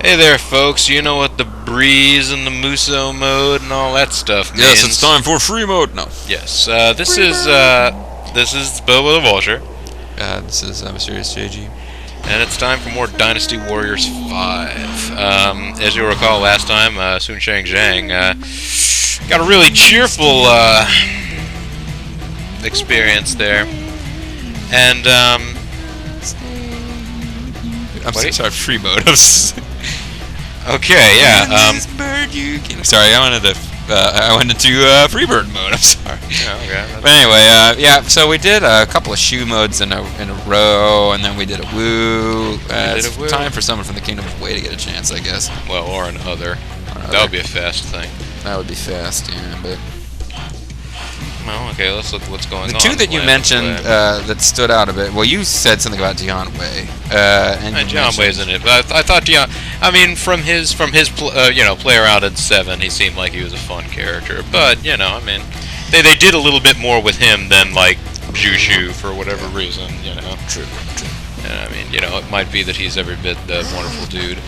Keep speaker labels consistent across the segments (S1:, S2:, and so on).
S1: Hey there, folks. You know what the breeze and the Muso mode and all that stuff means.
S2: Yes, it's time for free mode. No.
S1: Yes, this is Bill with a Vulture.
S2: This is Mysterious JG.
S1: And it's time for more Dynasty Warriors 5. As you'll recall last time, Sun Shang Zhang got a really cheerful experience there. And,
S2: I'm sorry, free mode.
S1: Okay, yeah.
S2: Sorry, I went into Freebird mode. I'm sorry.
S1: Yeah, okay.
S2: But anyway, yeah. So we did a couple of shoe modes in a row, and then we did a woo. It's time for someone from the Kingdom of Wei to get a chance, I guess.
S1: Well, or an other. That would be a fast thing.
S2: That would be fast, yeah. But
S1: well, okay. Let's look what's going on.
S2: The two that you mentioned that stood out a bit. Well, you said something about Dion Wei. And
S1: Dion Wei's in it, but I thought Dion. I mean, from his play around in 7, he seemed like he was a fun character. But I mean, they did a little bit more with him than like Jushu for whatever reason.
S2: True.
S1: And I mean, it might be that he's every bit the wonderful dude.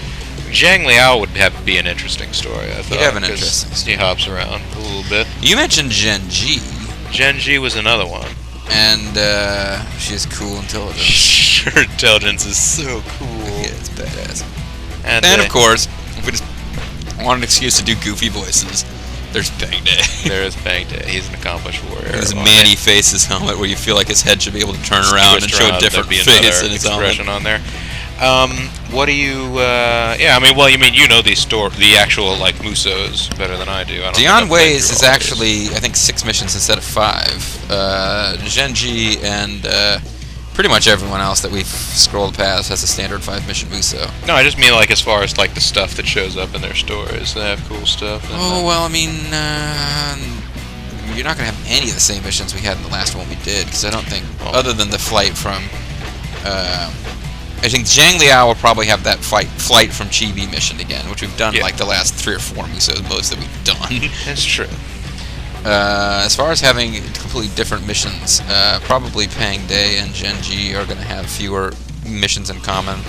S1: Zhang Liao would be an interesting story. I thought.
S2: He'd have an interesting story.
S1: He hops around a little bit.
S2: You mentioned Zhen Ji.
S1: Zhen Ji was another one.
S2: And she has cool intelligence.
S1: Her intelligence is so cool.
S2: Yeah, it's badass.
S1: And
S2: of course, if we just want an excuse to do goofy voices, there's Bang Day.
S1: There is Bang Day. He's an accomplished warrior.
S2: His Manny Faces helmet, where you feel like his head should be able to turn around and show a different face in his helmet.
S1: On there. What do you? Yeah, I mean, well, you know the actual like Musos better than I do.
S2: Dion Wei's is actually, I think, 6 missions instead of 5. Zhen Ji and pretty much everyone else that we've scrolled past has a standard 5-mission Muso.
S1: No, I just mean like as far as like the stuff that shows up in their stories. They have cool stuff.
S2: Oh well, I mean, you're not gonna have any of the same missions we had in the last one we did, because I don't think, other than the flight from. I think Zhang Liao will probably have that flight from Chibi mission again, which we've done like the last 3 or 4 Musos modes that we've done.
S1: That's true.
S2: As far as having completely different missions, probably Pang Day and Zhen Ji are going to have fewer missions in common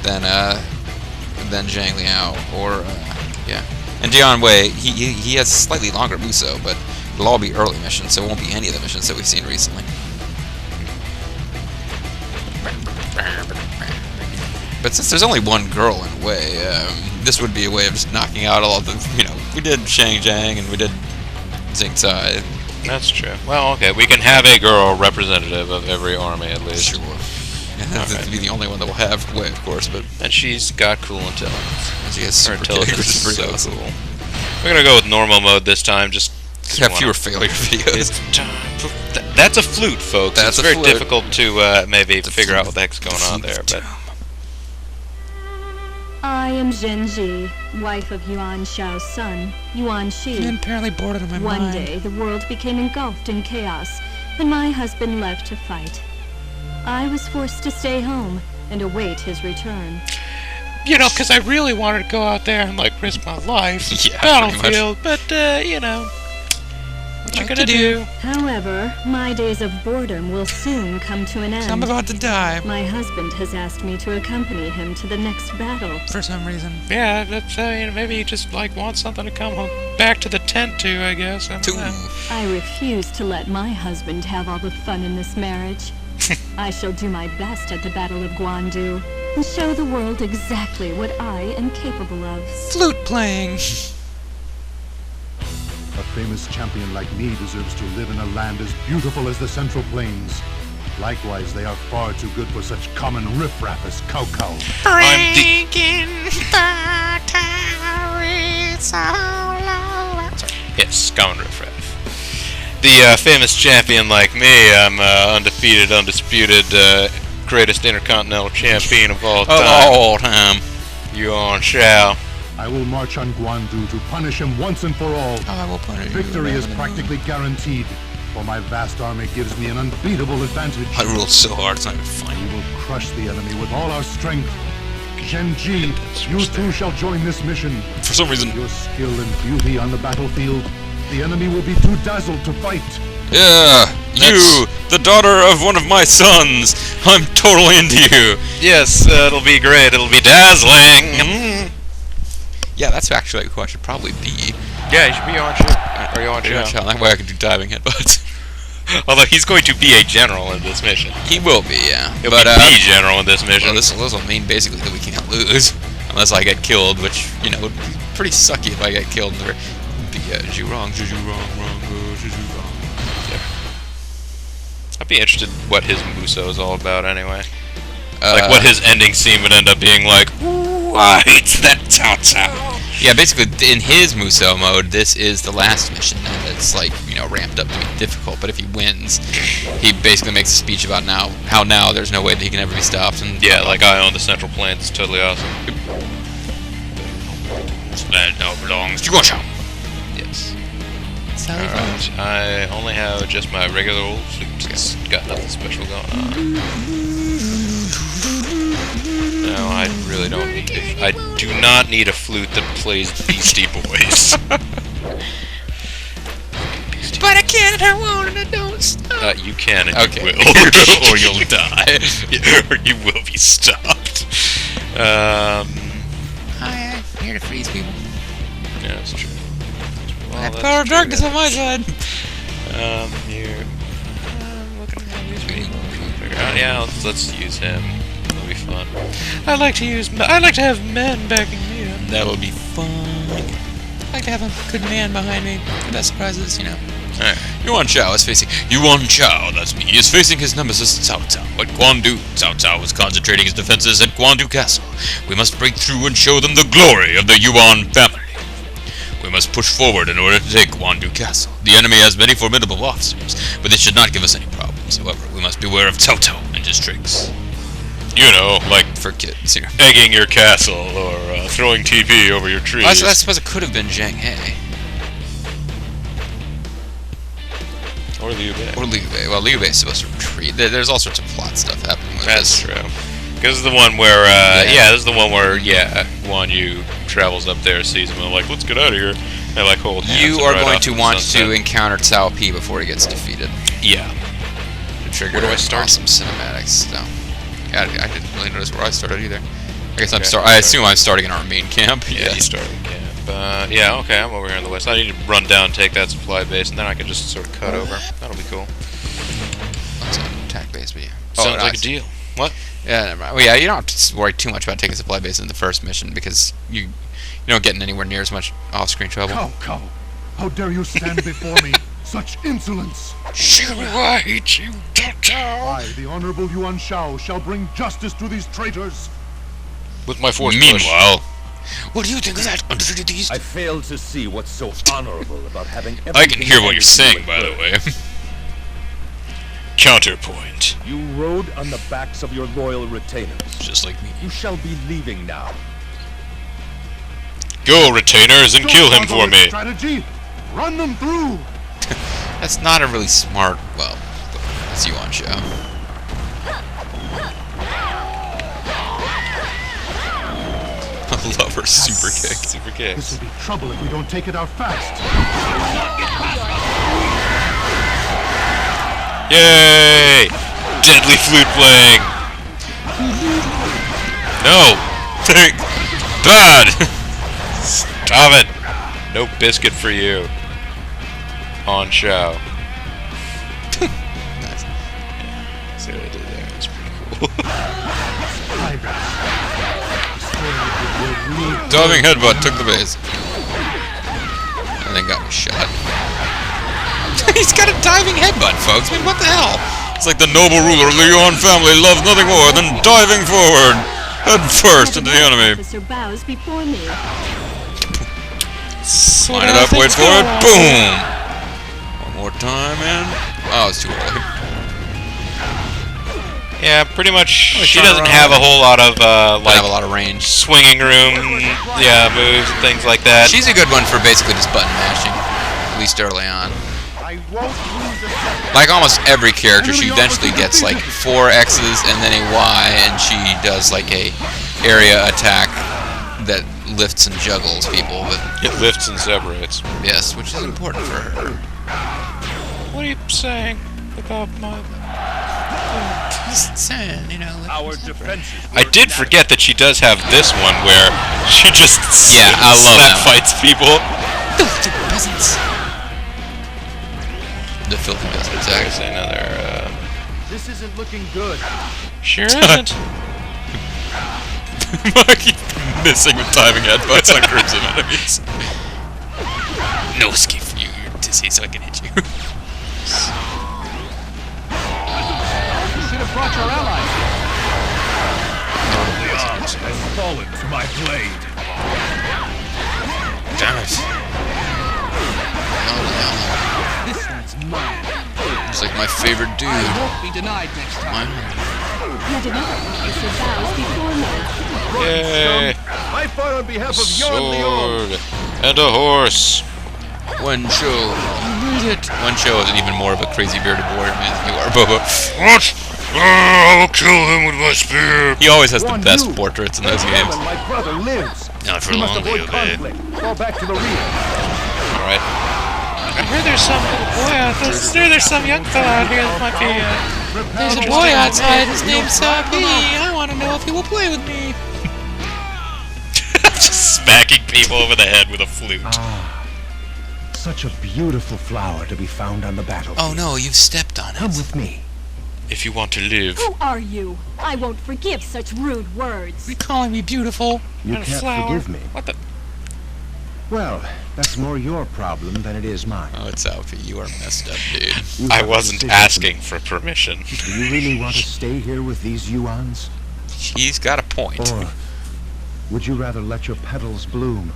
S2: than Zhang Liao, or yeah. And Dion Wei, he has slightly longer Muso, but it'll all be early missions, so it won't be any of the missions that we've seen recently. But since there's only one girl in a way, this would be a way of just knocking out all of the, we did Shang Zhang and we did Xing Cai.
S1: That's true. Well, okay, we can have a girl representative of every army at least.
S2: Sure. Yeah, that's to be the only one that will have Wei, of course, but.
S1: And she's got cool intelligence.
S2: She has super intelligence, which is pretty awesome.
S1: Cool. We're gonna go with normal mode this time, just
S2: have fewer failure videos.
S1: That's a flute, folks.
S2: That's
S1: very difficult to maybe figure out what the heck's going on there, but.
S3: I am Zhen Ji, wife of Yuan Xiao's son, Yuan Shi.
S2: I'm apparently bored out of my mind.
S3: One day, the world became engulfed in chaos, and my husband left to fight. I was forced to stay home and await his return.
S1: Because I really wanted to go out there and, risk my life.
S2: Yeah,
S1: battlefield, but, what you gonna do?
S3: However, my days of boredom will soon come to an end.
S2: I'm about to die.
S3: My husband has asked me to accompany him to the next battle.
S2: For some reason.
S1: Yeah, that's, maybe you just, want something to come home back to the tent to, I guess.
S3: I refuse to let my husband have all the fun in this marriage. I shall do my best at the Battle of Guandu and show the world exactly what I am capable of.
S2: Flute playing.
S4: A famous champion like me deserves to live in a land as beautiful as the Central Plains. Likewise, they are far too good for such common riffraff as Cao Cao.
S1: Yes, common riffraff. The famous champion like me, I'm undefeated, undisputed, greatest intercontinental champion of all time.
S2: Of all time.
S1: Yuan Xiao.
S4: I will march on Guandu to punish him once and for all.
S2: I will punish
S4: Victory is practically guaranteed, for my vast army gives me an unbeatable advantage.
S2: I ruled so hard, it's not even funny.
S4: We will crush the enemy with all our strength. Zhen Ji, you too shall join this mission.
S2: For some reason.
S4: Your skill and beauty on the battlefield, the enemy will be too dazzled to fight.
S2: Yeah, you, the daughter of one of my sons. I'm totally into you.
S1: Yes, it'll be great. It'll be dazzling.
S2: Yeah, that's actually who I should probably be.
S1: Yeah, you should be on Chow. Or you on Chow.
S2: That way I can do diving headbutts.
S1: Although he's going to be a general in this mission.
S2: He will be, yeah.
S1: He'll be the general in this mission.
S2: Well, this will mean basically that we can't lose. Unless I get killed, which, you know, would be pretty sucky if I get killed. Juju wrong, Juju wrong, Juju wrong.
S1: Yeah. I'd be interested in what his Muso is all about anyway. Like what his ending scene would end up being like. Why, it's that Cao Cao.
S2: Yeah, basically, in his Muso mode, this is the last mission, and it's, like, you know, ramped up to be difficult, but if he wins, he basically makes a speech about how now there's no way that he can ever be stopped, and...
S1: Yeah, like, I own the Central Plains, it's totally awesome.
S2: This land now belongs to Cao Cao.
S1: Yes. Alright, I only have just my regular old flute, it's got nothing special going on. No, I really don't need it. I do not need a flute that plays Beastie Boys.
S2: But I can't, I won't, and I don't stop.
S1: You can and
S2: okay.
S1: you will, or you'll die. Or you will be stopped.
S2: Hi, I'm here to freeze people.
S1: Yeah, that's true. Well,
S2: I have power of darkness on my side.
S1: Here. Looking at how these people figure out. Yeah, let's use him. That'll be fun. I like to have men backing me up.
S2: That'll be fun. I like to have a good man behind me. The best surprises, you know.
S1: Alright.
S2: Yuan Shao is facing... Yuan Shao, that's me, is facing his nemesis Cao Cao at Guandu. Cao Cao is concentrating his defenses at Guandu Castle. We must break through and show them the glory of the Yuan family. We must push forward in order to take Guandu Castle. The enemy has many formidable officers, but this should not give us any problems. However, we must beware of Cao Cao and his tricks.
S1: You know, like
S2: for kids here.
S1: Egging your castle or throwing TP over your trees.
S2: I suppose it could have been Zheng He.
S1: Or Liu Bei.
S2: Or Liu Bei. Well, Liu Bei is supposed to retreat. There's all sorts of plot stuff happening with
S1: That's
S2: this.
S1: true. Because this is the one where, this is the one where, Guanyu travels up there, sees him, and like, let's get out of here. They like hold hands.
S2: You
S1: and
S2: are
S1: ride
S2: going
S1: off
S2: to
S1: into the
S2: want
S1: sunset.
S2: to encounter Cao Pi before he gets defeated.
S1: Yeah.
S2: To trigger
S1: Where do I start?
S2: awesome cinematics. So, I didn't really notice where I started either. I guess
S1: Okay.
S2: I assume I'm starting in our main camp.
S1: Yeah, you start in camp. Okay, I'm over here in the west. I need to run down, take that supply base, and then I can just sort of cut over. That'll be cool.
S2: That's an attack base, but yeah.
S1: Sounds like a deal. What?
S2: Yeah, never mind. Well, yeah, you don't have to worry too much about taking supply base in the first mission because you don't get in anywhere near as much off-screen trouble.
S4: Cao Cao, how dare you stand before me? Such insolence!
S1: I hate you, Cao Cao.
S4: I, the Honorable Yuan Shao, shall bring justice to these traitors.
S1: With my force push.
S2: Meanwhile, what do you think of that, undefeated beast?
S5: I fail to see what's so honorable about having
S2: I can hear what you're saying, by the way.
S1: Counterpoint.
S5: You rode on the backs of your loyal retainers.
S2: Just like me.
S5: You shall be leaving now.
S1: Go, retainers, and
S4: Don't
S1: kill him
S4: follow
S1: for
S4: this
S1: me.
S4: Strategy. Run them through.
S2: That's not a really smart. Well, it's Yuan Shao. I love her super kick.
S1: Super
S4: This
S1: kicks.
S4: will be trouble if we don't take it out fast.
S1: Yay! Deadly flute playing. No. Bad. Stop it. No biscuit for you. On show.
S2: Nice.
S1: See what I did there? That's pretty cool.
S2: Diving headbutt took the base. And then got me shot. He's got a diving headbutt, folks. I mean, what the hell? It's like the noble ruler of the Yuan family loves nothing more than diving forward, head first into the enemy.
S3: Officer bows before me.
S2: Line it up, wait for it, boom! One more time, and... Oh, it's too early.
S1: Yeah, pretty much. She doesn't have a whole lot of
S2: Don't
S1: like
S2: have a lot of range.
S1: swinging room, moves and things like that.
S2: She's a good one for basically just button mashing, at least early on.
S4: I won't lose a second.
S2: Like almost every character, she eventually gets like 4 X's and then a Y, and she does like a area attack that lifts and juggles people. But
S1: It lifts and separates.
S2: yes, which is important for her.
S1: What are you saying about my?
S2: just saying, you know.
S5: Our defenses.
S1: I did forget that she does have this one where she just
S2: Yeah, I love
S1: slap
S2: that.
S1: fights people.
S2: Filthy peasants. The filthy peasants.
S1: There's another.
S5: This isn't looking good.
S1: Sure isn't.
S2: I keep missing with timing headbutts on groups of enemies. No escape for you. You're dizzy, so I can hit you.
S5: You should have brought your allies. Has fallen to my blade.
S2: Damn it.
S6: This one's mine.
S2: It's like my favorite dude.
S6: I won't be denied next time.
S3: Yet another officer bows before me.
S1: Yay!
S5: I fight on behalf of Yon Leon.
S1: Sword and a horse.
S2: One show. You made it. One show is even more of a crazy bearded warrior man than you are, Bobo.
S1: What? I'll kill him with my spear.
S2: He always has the
S5: Guandu.
S2: best portraits in those games.
S5: My brother lives.
S2: Not for
S5: We must
S2: long,
S5: avoid
S2: Leo, babe.
S5: conflict. Fall back to the rear.
S1: All right. I heard there's some little boy out there. There's some young fella out here that might be.
S2: There's a boy outside. His name's Sabi. I want to know if he will play with me.
S1: Just smacking people over the head with a flute.
S7: Such a beautiful flower to be found on the battlefield.
S2: Oh no, you've stepped on
S7: Come
S2: it.
S7: with me.
S1: If you want to live.
S3: Who are you? I won't forgive such rude words.
S2: You're calling me beautiful.
S7: You
S1: And a
S7: can't
S1: flower.
S7: forgive me.
S1: What the?
S7: Well, that's more your problem than it is mine.
S2: Oh, it's Alfie. You are messed up, dude.
S7: You
S1: I
S7: have a
S1: wasn't
S7: decision to
S1: asking for permission.
S7: make. Do you really want to stay here with these Yuans?
S2: He's got a point.
S7: Or would you rather let your petals bloom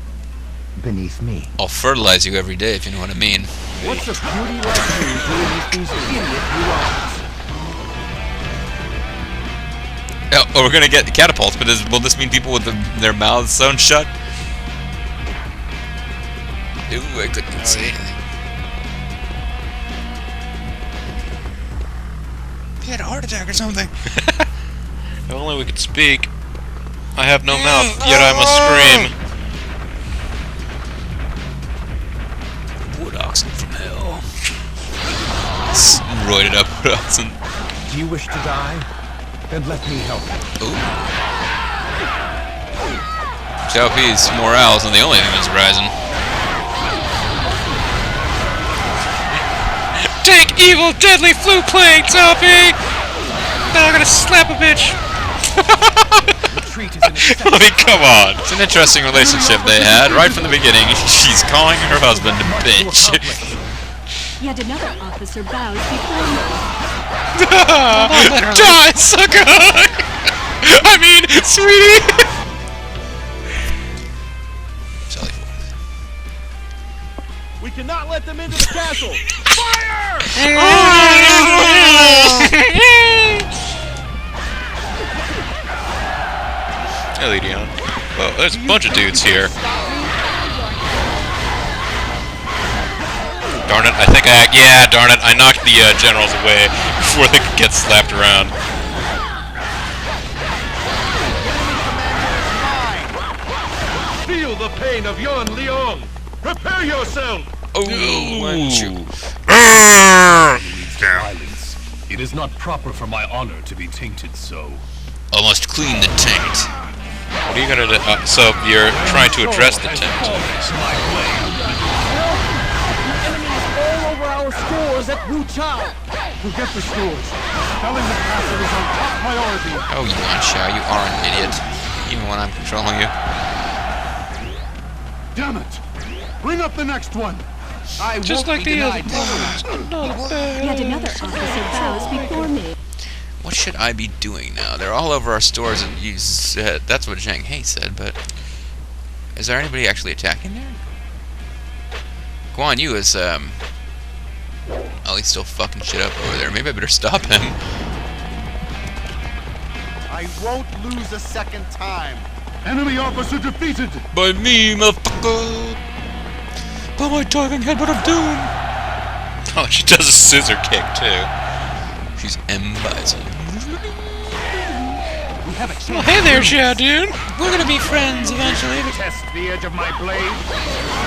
S7: beneath me?
S2: I'll fertilize you every day if you know what I mean.
S5: What's a beauty like you doing with these idiot Yuans?
S2: Oh, we're gonna get catapults, but will this mean people with their mouths sewn shut? Ooh, I couldn't say anything. He had a heart attack or something.
S1: If only we could speak. I have no mouth, yet I must scream.
S2: Wood oxen from hell. Roided up wood oxen.
S7: Do you wish to die? Then let me help you.
S2: Ooh. Cao Pi's morale's not the only thing that's rising.
S1: Take evil, deadly flute playing, Toppy! Now I'm gonna slap a bitch.
S6: Retreat is an
S1: I mean, come on.
S2: It's an interesting relationship they had right from the beginning. She's calling her husband a bitch.
S3: Yet another officer bows before me.
S1: Die, sucker! I mean, sweetie!
S2: Sally Forth.
S5: We cannot let them into the castle. Fire!
S1: Hey, Leon. Well, there's a bunch of dudes here. Darn it, I think yeah, darn it, I knocked the generals away before they could get slapped around.
S5: Feel the pain of Yon Leon. Prepare yourself.
S2: Ooh.
S5: Violence. It is not proper for my honor to be tainted so.
S2: I must clean the taint.
S1: What are you gonna do? So you're trying to address the tent.
S5: Always my way.
S6: all over our stores at Wu Chao.
S4: Forget the stores. Felling the castle is our top priority.
S2: Oh, Yuan Shao, you are an idiot. Even when I'm controlling you.
S4: Damn it! Bring up the next one.
S6: I
S1: Just
S6: won't
S1: like
S6: be
S1: the
S6: denied
S1: other.
S6: next time.
S3: Yet another officer bows before me.
S2: What should I be doing now? They're all over our stores, and you said that's what Zhang He said. But is there anybody actually attacking there? Guan Yu is oh, he's still fucking shit up over there. Maybe I better stop him.
S8: I won't lose a second time.
S4: Enemy officer defeated.
S2: By me, motherfucker. By my diving headbutt of doom.
S1: Oh, she does a scissor kick too.
S2: She's M. Bison.
S6: We have a chance.
S1: Well, hey there, Xiao, dude.
S2: We're gonna be friends eventually.
S8: Test the edge of my blade.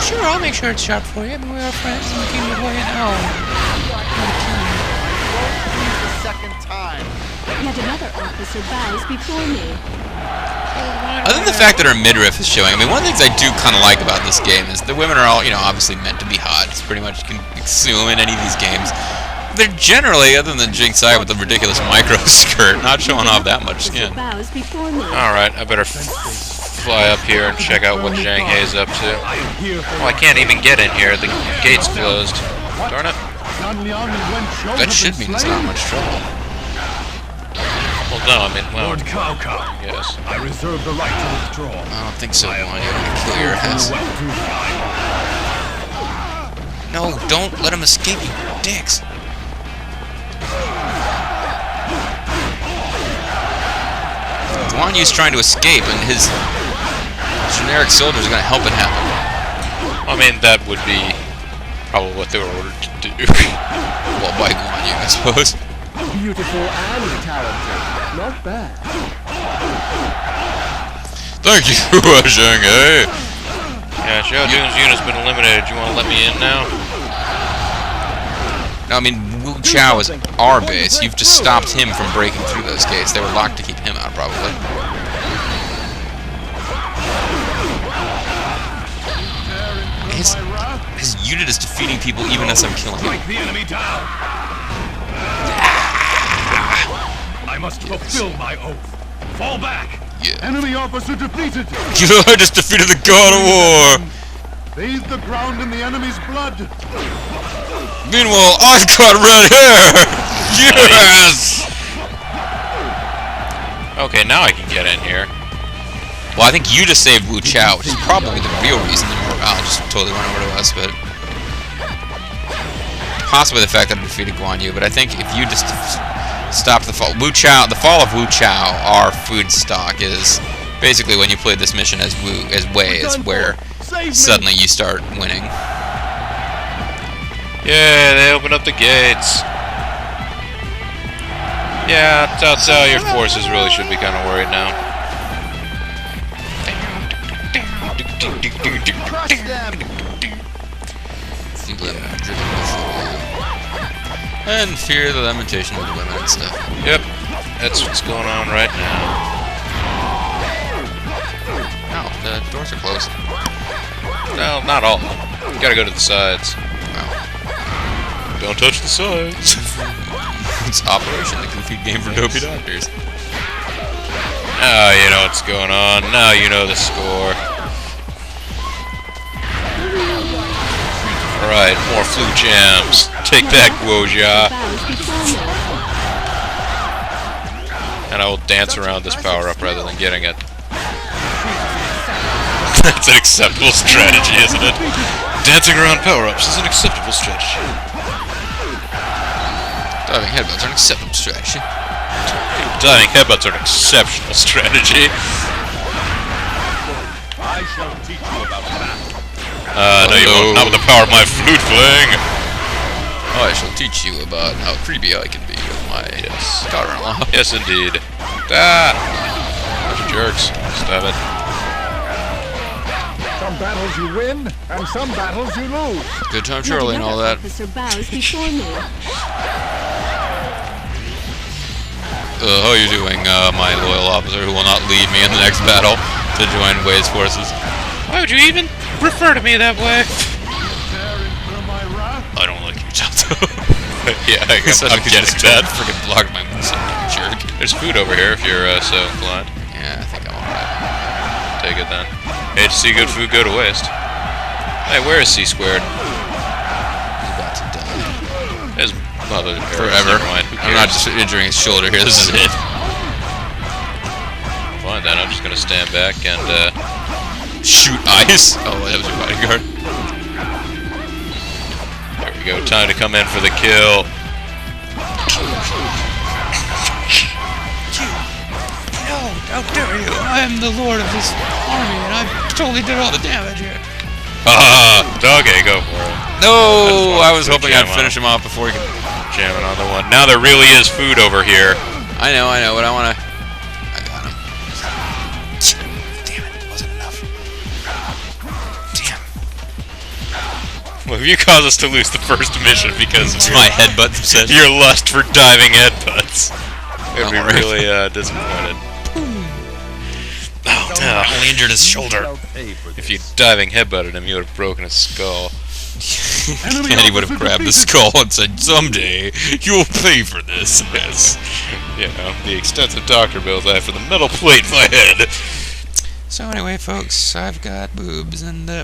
S2: Sure, I'll make sure it's sharp for you. I mean, we are friends and we came away an hour.
S8: The second time.
S3: Yet another officer bows before me.
S2: Other than the fact that her midriff is showing, I mean, one of the things I do kind of like about this game is the women are all, you know, obviously meant to be hot. It's pretty much, you can assume in any of these games. They're generally, other than Jinxai with the ridiculous micro skirt, not showing off that much skin.
S3: Bows before me.
S1: Alright, I better fly up here and check out what Zhang Hei's up to. Oh, I can't even get in here. The gate's closed. Darn it.
S2: That should mean it's not much trouble.
S1: Well, no, I mean, well,
S5: Lord Cao Cao,
S1: yes.
S5: I reserve the right to withdraw.
S2: I don't think so, Guanyu. I'm gonna kill your ass. No, don't let him escape, you dicks. Guanyu's trying to escape, and his generic soldiers are gonna help it happen.
S1: I mean, that would be probably what they were ordered to do.
S2: Well, by Guanyu, I suppose.
S6: Beautiful and talented. Not bad.
S2: Thank you, Zheng He.
S1: Yeah, Xiao Jun's unit's been eliminated. You want to let me in now?
S2: No, I mean, Wu Chao is our base. You've just stopped him from breaking through those gates. They were locked to keep him out, probably. His unit is defeating people even as I'm killing him.
S5: Strike the enemy down. I must fulfill my oath. Fall back.
S2: Yeah.
S4: Enemy officer defeated.
S2: I just defeated the God of War.
S4: Bathe the ground in the enemy's blood.
S2: Meanwhile, I've got red hair. Yes.
S1: Okay, now I can get in here.
S2: Well, I think you just saved Wu Chao, which is probably the real reason the morale just totally went over to us, but possibly the fact that I defeated Guanyu. But I think if you just stop the fall, the fall of Wu Chao, our food stock, is basically when you play this mission as Wei, is where suddenly you start winning.
S1: Yeah, they opened up the gates. Yeah, Cao Cao, your forces really should be kind of worried now.
S2: And fear the lamentation of the women and stuff.
S1: Yep, that's what's going on right now.
S2: Oh, the doors are closed.
S1: No, not all. You gotta go to the sides.
S2: Oh.
S1: Don't touch the sides.
S2: It's Operation, the goofy game for dopey doctors.
S1: Now you know what's going on. Now you know the score. Alright, more flu jams. Take that, Guojia. And I will dance around this power-up rather than getting it. That's an acceptable strategy, isn't it? Dancing around power-ups is an acceptable strategy.
S2: Diving headbutts are an acceptable strategy.
S1: Diving headbutts are an exceptional strategy.
S5: I shall teach you about that.
S1: No you won't. Not with the power of my flute playing.
S2: I shall teach you about how creepy I can be with my daughter-in-law.
S1: Yes, indeed. Ah! Bunch of jerks. Stab it.
S6: Some battles you win, and some battles you lose.
S2: Good time, Charlie, and all that.
S3: Officer bows before me.
S2: How are you doing, my loyal officer who will not leave me in the next battle to join Wei's forces?
S1: Why would you even refer to me that way?
S2: I don't like you, Cao Cao.
S1: Yeah, I'm getting
S2: that.
S1: that.
S2: Freaking blocked my moves, jerk.
S1: There's food over here if you're so inclined.
S2: Yeah, I think I'm alright.
S1: Take it then. Hate to see good food go to waste. Hey, where is C squared?
S2: He's about to die.
S1: His mother.
S2: Forever.
S1: Never mind. Who
S2: I'm not
S1: cares?
S2: just injuring his shoulder here, this is it.
S1: Fine then, I'm just gonna stand back and
S2: Shoot ice? Oh, that was your bodyguard.
S1: there we go. Time to come in for the kill.
S2: No, how dare you? I am the lord of this army, and I totally did all the damage here.
S1: Okay, go for it.
S2: No, I was
S1: to
S2: hoping
S1: jam
S2: I'd finish him off before he could.
S1: Jamming on the one. Now there really is food over here.
S2: I know, but I want to. I got him. Damn it, it wasn't enough. Damn.
S1: Well, you caused us to lose the first mission because of
S2: It's my headbutt obsession.
S1: your lust for diving headbutts. I'd be
S2: Alright.
S1: really disappointed. Oh no!
S2: Only injured his shoulder.
S5: I'll pay for
S1: If
S5: this.
S1: you diving headbutted him, you would have broken his skull.
S4: Enemy
S2: And he would have
S4: officer
S2: grabbed the
S4: defeated.
S2: skull and said, "Someday you'll pay for this."
S1: Yes. You know, the extensive doctor bills I have for the metal plate in my head.
S2: So anyway, folks, I've got boobs and
S1: No,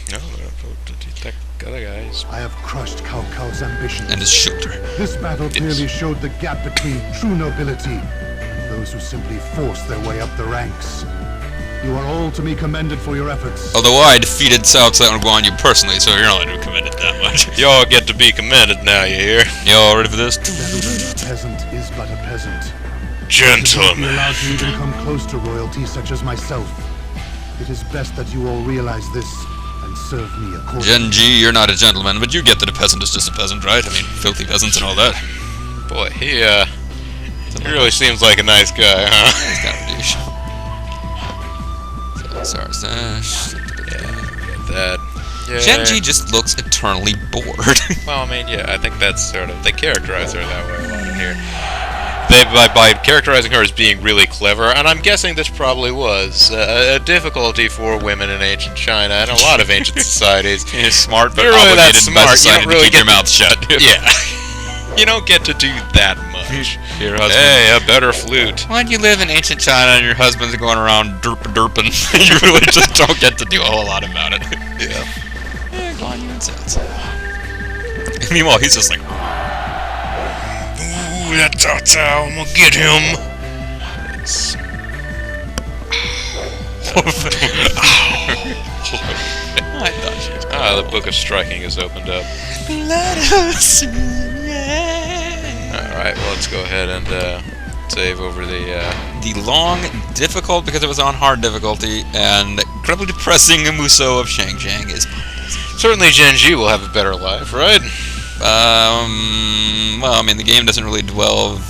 S1: that other guys.
S4: I have crushed Cao Cao's ambitions.
S2: and his shoulder.
S4: This battle clearly showed the gap between true nobility and those who simply force their way up the ranks. You are all to be commended for your efforts.
S2: Although I defeated Cao Cao and Guandu personally, so you're not to be commended that much.
S1: Y'all get to be commended now, you hear?
S2: Y'all ready for this?
S4: Gentlemen, a peasant is but a peasant. Be
S1: Gentlemen.
S4: allowed to even come close to royalty such as myself. It is best that you all realize this and serve me accordingly.
S2: Zhen Ji, you're not a gentleman, but you get that a peasant is just a peasant, right? I mean, filthy peasants and all that.
S1: Boy, he really seems like a nice guy, huh?
S2: He's kind of a douche. So, Sarsash.
S1: Get that. Yeah.
S2: Zhen Ji just looks eternally bored.
S1: Well, I mean, yeah, I think that's sort of... They characterize her that way a lot in here. By characterizing her as being really clever, and I'm guessing this probably was a difficulty for women in ancient China and a lot of ancient societies.
S2: You're smart, but
S1: You're really that
S2: obligated by
S1: smart, you
S2: society
S1: don't really
S2: to keep your
S1: get
S2: mouth shut.
S1: Yeah. You don't get to do that much.
S2: Your husband.
S1: Hey, a better flute.
S2: When you live in ancient China and your husband's going around derping, you really just don't get to do a whole lot about it.
S1: Yeah.
S2: Yeah, go on, you insist. Meanwhile, he's just like,
S1: Ooh, that Cao Cao, I'm gonna get him. It's...
S2: I thought she was
S1: the Book of Striking has opened up.
S2: Let us
S1: Alright, well, let's go ahead and save over the...
S2: The long, difficult, because it was on hard difficulty, and incredibly depressing Muso of Shang Shang is...
S1: Certainly Zhen Ji will have a better life, right?
S2: Well, I mean, the game doesn't really delve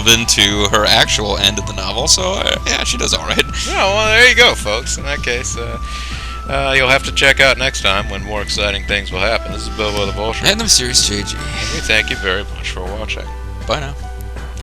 S2: into her actual end of the novel, so yeah, she does alright.
S1: Yeah, well, there you go, folks. In that case, you'll have to check out next time when more exciting things will happen. This is Bilbo the Vulture.
S2: End of series, JG.
S1: We thank you very much for watching.
S2: Bye now.